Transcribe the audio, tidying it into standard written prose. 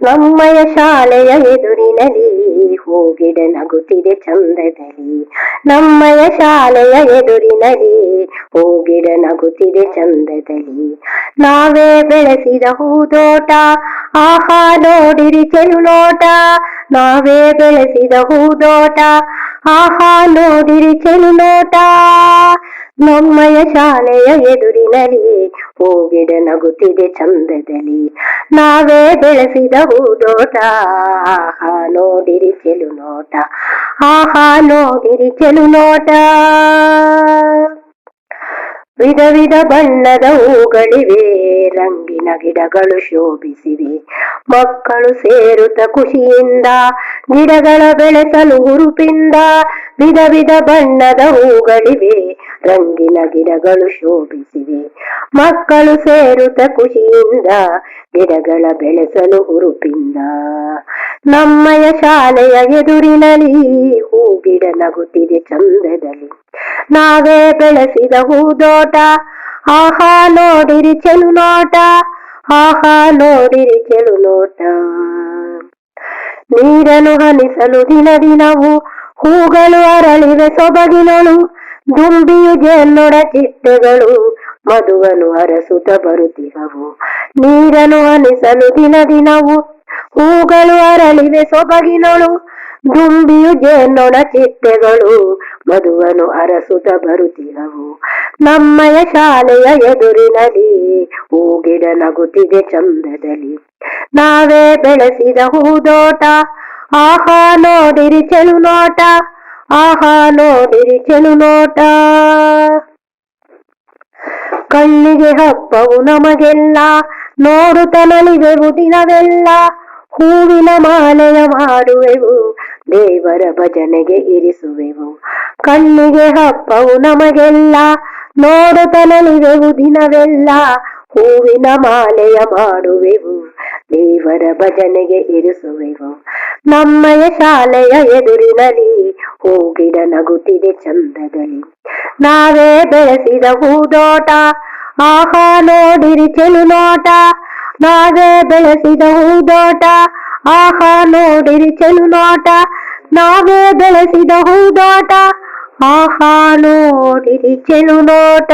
ನಮ್ಮಯ ಶಾಲೆಯ ಎದುರಿನಲ್ಲಿ ಹೂಗಿಡ ನಗುತ್ತಿದೆ ಚಂದದಲ್ಲಿ. ನಮ್ಮಯ ಶಾಲೆಯ ಎದುರಿನಲ್ಲಿ ಹೂಗಿಡ ನಗುತ್ತಿದೆ ಚಂದದಲ್ಲಿ. ನಾವೇ ಬೆಳೆಸಿದ ಹೂದೋಟ, ಆಹಾ ನೋಡಿರಿ ಚೆಲುನೋಟ. ನಾವೇ ಬೆಳೆಸಿದ ಹೂದೋಟ, ಆಹಾ ನೋಡಿರಿ ಚೆಲುನೋಟ. ನಮ್ಮಯ ಶಾಲೆಯ ಎದುರಿನಲ್ಲಿ ಹೂಗಿಡ ನಗುತ್ತಿದೆ ಚಂದದಲ್ಲಿ. ನಾವೇ ಬೆಳೆಸಿದ ಹೂದೋಟ, ಆಹಾ ನೋಡಿರಿ ಚೆಲುನೋಟ. ಆಹಾ ನೋಡಿರಿ ಚೆಲುನೋಟ. ವಿಧ ವಿಧ ಬಣ್ಣದ ಹೂಗಳಿವೆ, ರಂಗಿನ ಗಿಡಗಳು ಶೋಭಿಸಿವೆ. ಮಕ್ಕಳು ಸೇರುತ್ತ ಖುಷಿಯಿಂದ ಗಿಡಗಳ ಬೆಳೆಸಲು ಹುರುಪಿಂದ. ವಿಧ ವಿಧ ಬಣ್ಣದ ಹೂಗಳಿವೆ, ರಂಗಿನ ಗಿಡಗಳು ಶೋಭಿಸಿವೆ. ಮಕ್ಕಳು ಸೇರುತ್ತ ಖುಷಿಯಿಂದ ಗಿಡಗಳ ಬೆಳೆಸಲು ಹುರುಪಿಂದ. ನಮ್ಮಯ ಶಾಲೆಯ ಎದುರಿನಲ್ಲಿ ಹೂಗಿಡ ನಗುತ್ತಿದೆ ಚಂದದಲ್ಲಿ. ನಾವೇ ಬೆಳೆಸಿದ ಹೂದೋಟ, ಆಹಾ ನೋಡಿರಿ ಚೆಲುನೋಟ. ಆಹಾ ನೋಡಿರಿ ಚೆಲುನೋಟ. ನೀರನ್ನು ಹನಿಸಲು ದಿನ ದಿನವೂ ಹೂಗಳು ಅರಳಿವೆ ಸೊಬಗಿನಳು. ದುಂಬಿಯು ಜೇನ್ನೊಡ ಚಿಟ್ಟೆಗಳು ಮಧುವನ್ನು ಅರಸುತ್ತ ಬರುತ್ತಿಹವು. ನೀರನ್ನು ಹನಿಸಲು ದಿನ ದಿನವೂ ಹೂಗಳು ಅರಳಿವೆ ಸೊಬಗಿನಳು. ದುಂಬಿಯು ಜೇನ್ನೊಣ ಚಿಟ್ಟೆಗಳು ಮಧುವನ್ನು ಅರಸುತ್ತ ಬರುತ್ತಿಹವು. ನಮ್ಮಯ ಶಾಲೆಯ ಎದುರಿನಲ್ಲಿ ಹೂಗಿಡ ನಗುತ್ತಿದೆ ಚಂದದಲ್ಲಿ. ನಾವೇ ಬೆಳೆಸಿದ ಹೂದೋಟ, ಆಹಾ ನೋಡಿರಿ ಚೆಲುನೋಟ. ಆಹಾ ನೋಡಿರಿ ಚೆಲುನೋಟ. ಕಣ್ಣಿಗೆ ಹಬ್ಬವು ನಮಗೆಲ್ಲ, ನೋಡುತ್ತ ನಲಿವೆವು ದಿನವೆಲ್ಲ. ಹೂವಿನ ಮಾಲೆಯ ಮಾಡುವೆವು, ದೇವರ ಭಜನೆಗೆ ಇರಿಸುವೆವು. ಕಣ್ಣಿಗೆ ಹಬ್ಬವು ನಮಗೆಲ್ಲ, ನೋಡುತ್ತ ನಲಿವೆವು ದಿನವೆಲ್ಲ. ಹೂವಿನ ಮಾಲೆಯ ಮಾಡುವೆವು, ದೇವರ ಭಜನೆಗೆ ಇರಿಸುವೆವು. ನಮ್ಮಯ ಶಾಲೆಯ ಎದುರಿನಲ್ಲಿ ಹೂಗಿಡ ನಗುತ್ತಿದೆ ಚಂದದಲ್ಲಿ. ನಾವೇ ಬೆಳೆಸಿದ ಹೂದೋಟ, ಆಹಾ ನೋಡಿರಿ ಚೆಲುನೋಟ. ನಾವೇ ಬೆಳೆಸಿದ ಹೂದೋಟ, ಆಹಾ ನೋಡಿರಿ ಚೆಲುನೋಟ. ನಾವೇ ಬೆಳೆಸಿದ ಹೂದೋಟ, ಆಹಾ ನೋಡಿರಿ ಚೆಲುನೋಟ.